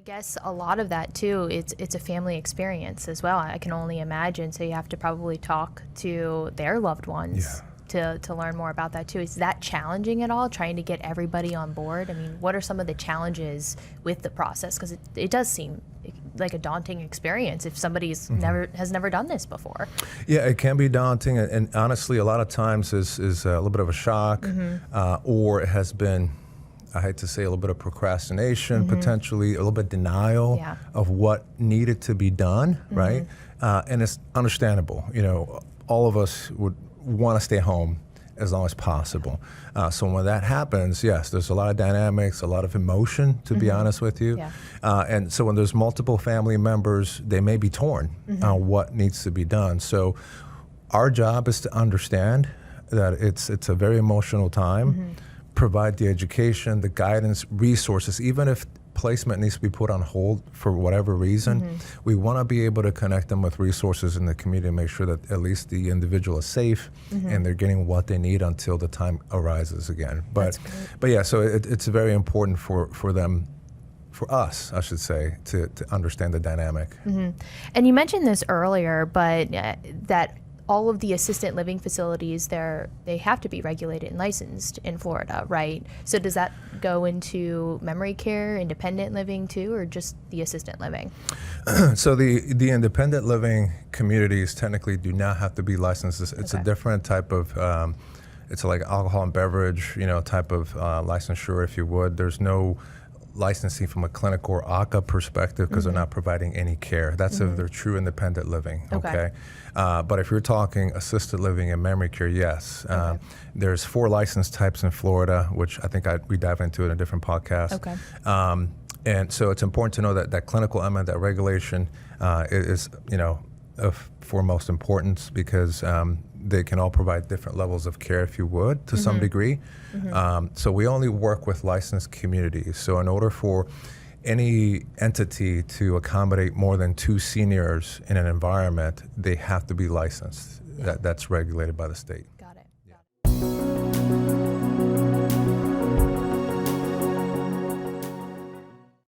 guess a lot of that too, it's a family experience as well. I can only imagine. So you have to probably talk to their loved ones to learn more about that too. Is that challenging at all, trying to get everybody on board? I mean, what are some of the challenges with the process? Because it does seem like a daunting experience if somebody's has never done this before. Yeah, it can be daunting, and honestly, a lot of times is a little bit of a shock, or it has been, I hate to say, a little bit of procrastination, potentially a little bit denial of what needed to be done, right? And it's understandable. You know, all of us would want to stay home as long as possible. So when that happens, yes, there's a lot of dynamics, a lot of emotion, to be honest with you. And so when there's multiple family members, they may be torn on what needs to be done. So our job is to understand that it's a very emotional time, provide the education, the guidance, resources, even if placement needs to be put on hold for whatever reason, we want to be able to connect them with resources in the community to make sure that at least the individual is safe and they're getting what they need until the time arises again. But yeah, so it's very important for them, for us, I should say, to understand the dynamic. And you mentioned this earlier, but that all of the assisted living facilities, they have to be regulated and licensed in Florida, right? So does that go into memory care, independent living too, or just the assisted living? So the independent living communities technically do not have to be licensed. It's a different type of, it's like alcohol and beverage, type of licensure, if you would. There's no licensing from a clinical or ACA perspective because they're not providing any care. That's if they're true independent living, okay? But if you're talking assisted living and memory care, yes. There's 4 license types in Florida, which I think we dive into in a different podcast. And so it's important to know that clinical element, that regulation is of foremost importance because they can all provide different levels of care, if you would, to some degree. So we only work with licensed communities. So in order for any entity to accommodate more than 2 seniors in an environment, they have to be licensed. That's regulated by the state. Got it.